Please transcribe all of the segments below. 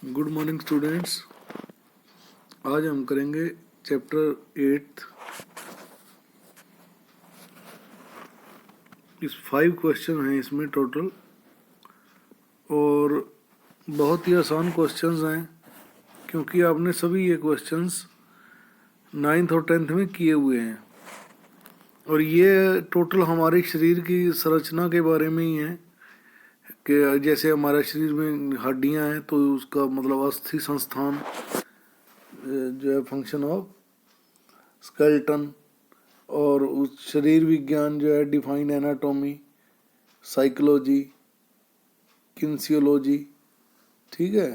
Good morning students. आज हम करेंगे चैप्टर 8। इस 5 क्वेश्चन हैं इसमें टोटल, और बहुत ही आसान क्वेश्चंस हैं क्योंकि आपने सभी ये क्वेश्चंस 9th और 10th में किए हुए हैं। और ये टोटल हमारे शरीर की संरचना के बारे में ही है कि जैसे हमारे शरीर में हड्डियां हैं तो उसका मतलब अस्थि संस्थान जो है फंक्शन ऑफ स्केलेटन, और उस शरीर विज्ञान जो है डिफाइन एनाटॉमी, साइकोलॉजी, किन्सियोलॉजी। ठीक है।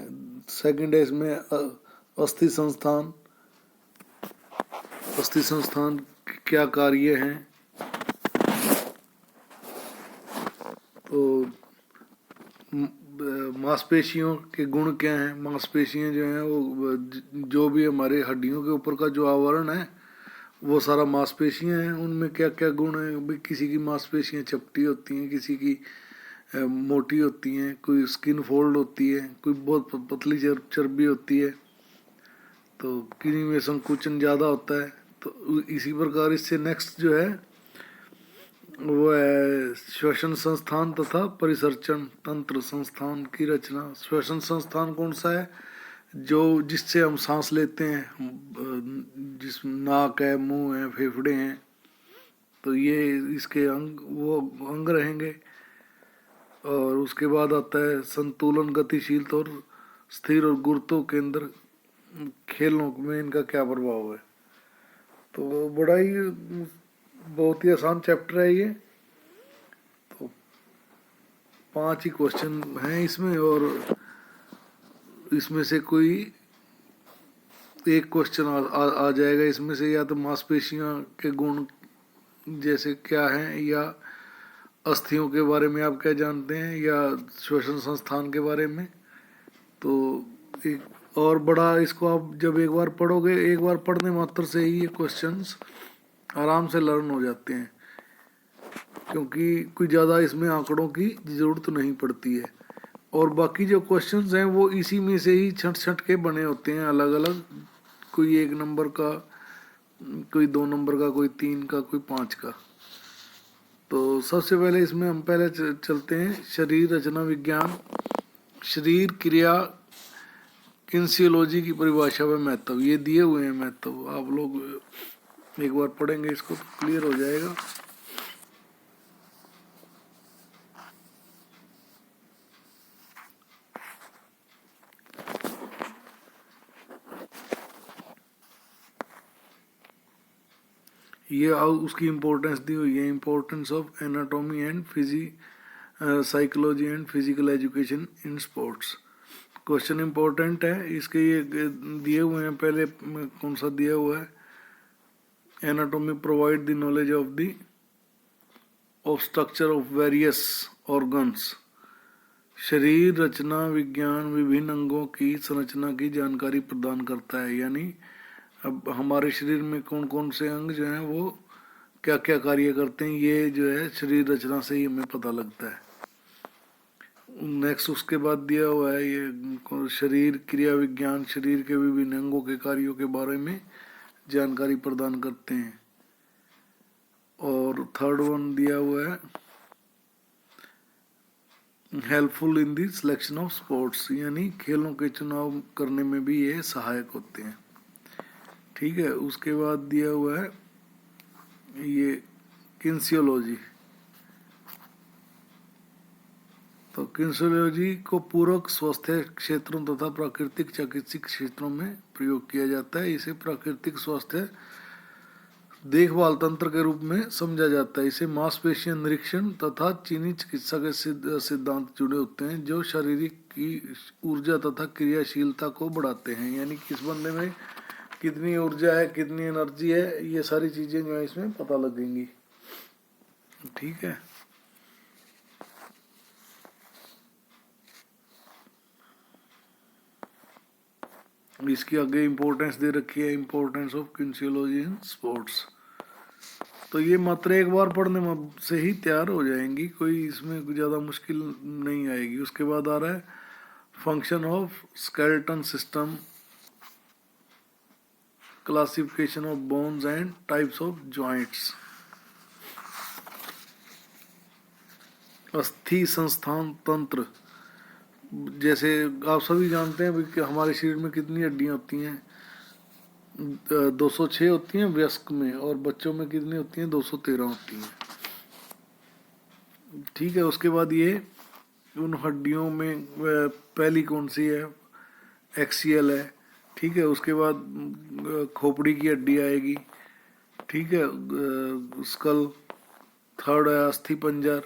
सेकंड है इसमें अस्थि संस्थान, अस्थि संस्थान क्या कार्य हैं, तो मांसपेशियों के गुण क्या हैं। मांसपेशियां जो हैं वो जो भी हमारे हड्डियों के ऊपर का जो आवरण है वो सारा मांसपेशियां हैं। उनमें क्या क्या गुण हैं भाई, किसी की मांसपेशियां चपटी होती हैं, किसी की मोटी होती हैं, कोई स्किन फोल्ड होती है, कोई बहुत पतली चर्बी होती है, तो किन्हीं में संकुचन ज़्यादा होता है। तो इसी प्रकार इससे नेक्स्ट जो है वो है श्वसन संस्थान तथा परिसर्चन तंत्र संस्थान की रचना। श्वसन संस्थान कौन सा है? जो जिससे हम सांस लेते हैं, जिस नाक है, मुंह है, फेफड़े हैं, तो ये इसके अंग वो अंग रहेंगे। और उसके बाद आता है संतुलन, गतिशीलता और स्थिर और गुरुत्व केंद्र। खेलों में इनका क्या प्रभाव है? तो बड़ा ही बहुत ही आसान चैप्टर है ये। तो 5 ही क्वेश्चन हैं इसमें, और इसमें से कोई एक क्वेश्चन आ जाएगा इसमें से, या तो मांसपेशियां के गुण जैसे क्या हैं, या अस्थियों के बारे में आप क्या जानते हैं, या श्वसन संस्थान के बारे में। तो एक और बड़ा इसको आप जब एक बार पढ़ोगे, एक बार पढ़ने मात्र से ही ये क्वेश्चंस आराम से लर्न हो जाते हैं, क्योंकि कोई ज़्यादा इसमें आंकड़ों की ज़रूरत नहीं पड़ती है। और बाकी जो क्वेश्चंस हैं वो इसी में से ही छट छट के बने होते हैं अलग अलग, कोई 1 नंबर का, कोई 2 नंबर का, कोई 3 का, कोई 5 का। तो सबसे पहले इसमें हम पहले चलते हैं शरीर रचना विज्ञान, शरीर क्रिया किन्सियोलॉजी की परिभाषा व महत्व। ये दिए हुए हैं महत्व, आप लोग एक बार पढ़ेंगे इसको तो क्लियर हो जाएगा। ये उसकी इम्पोर्टेंस दी हुई है, importance of anatomy and psychology and physical education in sports. Question important है इसके, ये दिए हुए हैं। पहले कौन सा दिया हुआ है? Anatomy provide the knowledge of structure of various organs. शरीर रचना विज्ञान विभिन्न अंगों की संरचना की जानकारी प्रदान करता है। यानी अब हमारे शरीर में कौन कौन से अंग जो हैं वो क्या क्या कार्य करते हैं, ये जो है शरीर रचना से ही हमें पता लगता है। नेक्स्ट उसके बाद दिया हुआ है ये शरीर क्रिया विज्ञान, शरीर के विभिन्न अंगों के कार्यों के बारे में जानकारी प्रदान करते हैं। और थर्ड वन दिया हुआ है helpful in the selection of sports, यानी खेलों के चुनाव करने में भी ये सहायक होते हैं। ठीक है। उसके बाद दिया हुआ है ये किन्सियोलॉजी। तो किन्सियोलॉजी को पूरक स्वास्थ्य क्षेत्रों तथा प्राकृतिक चिकित्सीय क्षेत्रों में प्रयोग किया जाता है। इसे प्राकृतिक स्वास्थ्य देखभाल तंत्र के रूप में समझा जाता है। इसे मांसपेशियां निरीक्षण तथा चीनी चिकित्सा के सिद्धांत जुड़े होते हैं जो शारीरिक की ऊर्जा तथा क्रियाशीलता को बढ़ाते हैं। यानी किस बंदे में कितनी ऊर्जा है, कितनी एनर्जी है, ये सारी चीजें जो है इसमें पता लगेंगी। ठीक है। इसकी आगे इम्पोर्टेंस दे रखी है, इम्पोर्टेंस ऑफ किन्सियोलॉजी इन स्पोर्ट्स। तो ये मात्र एक बार पढ़ने से ही तैयार हो जाएंगी, कोई इसमें ज़्यादा मुश्किल नहीं आएगी। उसके बाद आ रहा है function of skeleton system, classification of bones and types of joints, अस्थि संस्थान तंत्र। जैसे आप सभी जानते हैं कि हमारे शरीर में कितनी हड्डियां होती हैं, 206 होती हैं वयस्क में, और बच्चों में कितनी होती हैं, 213 होती हैं। ठीक है, उसके बाद ये उन हड्डियों में पहली कौन सी है, एक्सियल है। ठीक है, उसके बाद खोपड़ी की हड्डी आएगी। ठीक है, स्कल। थर्ड है अस्थि पंजर,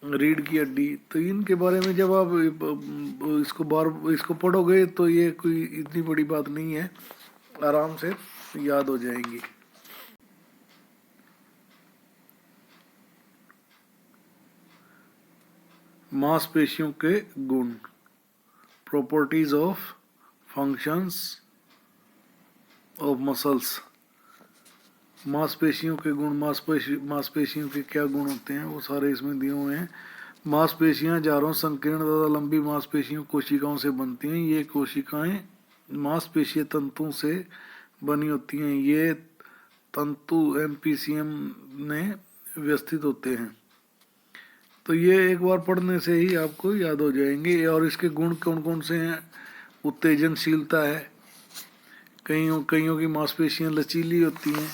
रीढ़ की हड्डी। तो इनके बारे में जब आप इसको पढ़ोगे तो ये कोई इतनी बड़ी बात नहीं है, आराम से याद हो जाएंगी। मांसपेशियों के गुण, properties of functions of muscles. मांसपेशियों के गुण, मांसपेशियों के क्या गुण होते हैं वो सारे इसमें दिए हुए हैं। मांसपेशियां जारों, संकीर्ण तथा लंबी मांसपेशियों कोशिकाओं से बनती हैं। ये कोशिकाएं मांसपेशीय तंतुओं से बनी होती हैं। ये तंतु एमपीसीएम में व्यवस्थित होते हैं। तो ये एक बार पढ़ने से ही आपको याद हो जाएंगे। और इसके गुण कौन कौन से हैं, उत्तेजनशीलता है, कईयों की मांसपेशियां लचीली होती हैं,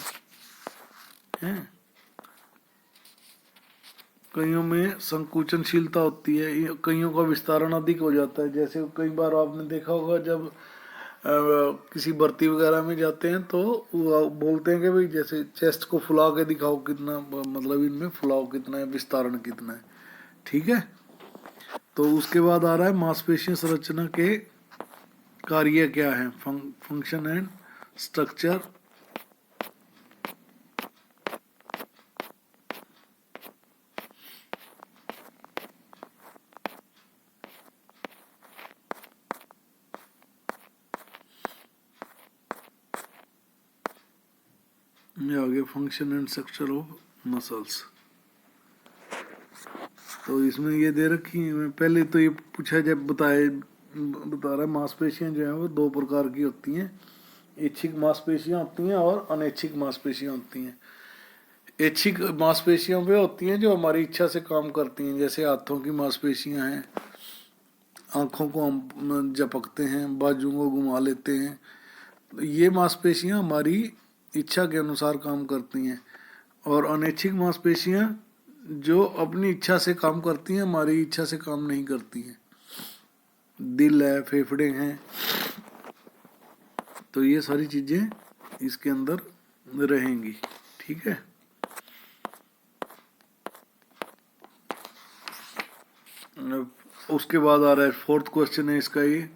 कईयों में संकुचनशीलता होती है, कईयों का विस्तारण अधिक हो जाता है। जैसे कई बार आपने देखा होगा जब किसी भर्ती वगैरह में जाते हैं तो वो बोलते हैं कि भाई जैसे चेस्ट को फुला के दिखाओ कितना, मतलब इनमें फुलाव कितना है, विस्तारण कितना है। ठीक है, तो उसके बाद आ रहा है मांसपेशियों संरचना के कार्य क्या है, फंक्शन एंड स्ट्रक्चर। ये आगे function and structure of muscles. तो इसमें ये दे रखी है, पहले तो ये पूछा जब बता रहा है मांसपेशियां जो है वो दो प्रकार की होती हैं। ऐच्छिक मांसपेशियां होती हैं और अनैच्छिक मांसपेशियां होती हैं। ऐच्छिक मांसपेशियों पे होती हैं जो हमारी इच्छा से काम करती हैं, जैसे हाथों की मांसपेशियां हैं, आँखों को हम झपकते हैं, बाजुओं को घुमा लेते हैं। ये मांसपेशियां हमारी इच्छा के अनुसार काम करती हैं। और अनैच्छिक मांसपेशियां जो अपनी इच्छा से काम करती हैं, हमारी इच्छा से काम नहीं करती हैं। दिल है, फेफड़े हैं, तो ये सारी चीजें इसके अंदर रहेंगी। ठीक है, उसके बाद आ रहा है फोर्थ क्वेश्चन है इसका, ये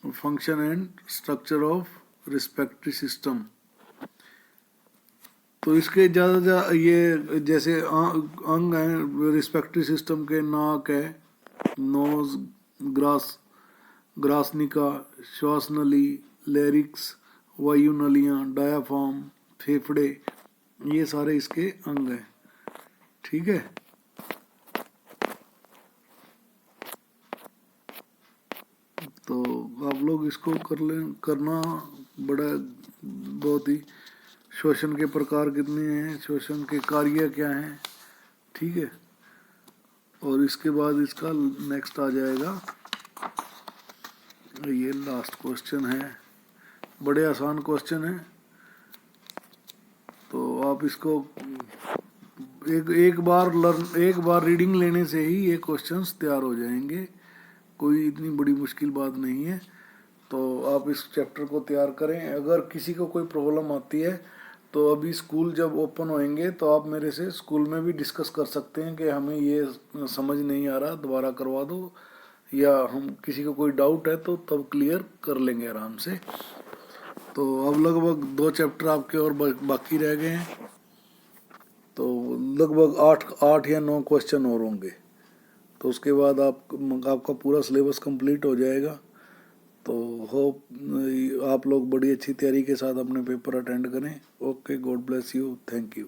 function and structure of respiratory system. तो इसके ज़्यादा ये जैसे अंग हैं रिस्पेक्टरी सिस्टम के, नाक है, नोज, ग्रासनिका, श्वास नली, लैरिक्स, वायु नलियाँ, डायाफ्राम, फेफड़े, ये सारे इसके अंग हैं। ठीक है, तो आप लोग इसको करना बड़ा बहुत ही, श्वसन के प्रकार कितने हैं, श्वसन के कार्य क्या हैं। ठीक है, और इसके बाद इसका नेक्स्ट आ जाएगा, ये लास्ट क्वेश्चन है, बड़े आसान क्वेश्चन है। तो आप इसको एक बार रीडिंग लेने से ही ये क्वेश्चंस तैयार हो जाएंगे, कोई इतनी बड़ी मुश्किल बात नहीं है। तो आप इस चैप्टर को तैयार करें। अगर किसी को कोई प्रॉब्लम आती है तो अभी स्कूल जब ओपन होंगे तो आप मेरे से स्कूल में भी डिस्कस कर सकते हैं कि हमें ये समझ नहीं आ रहा, दोबारा करवा दो, या हम किसी को कोई डाउट है तो तब क्लियर कर लेंगे आराम से। तो अब लगभग 2 चैप्टर आपके और बाकी रह गए हैं, तो लगभग 8 या 9 क्वेश्चन और होंगे। तो उसके बाद आपका पूरा सिलेबस कंप्लीट हो जाएगा। तो होप आप लोग बड़ी अच्छी तैयारी के साथ अपने पेपर अटेंड करें। Okay, God bless you, thank you.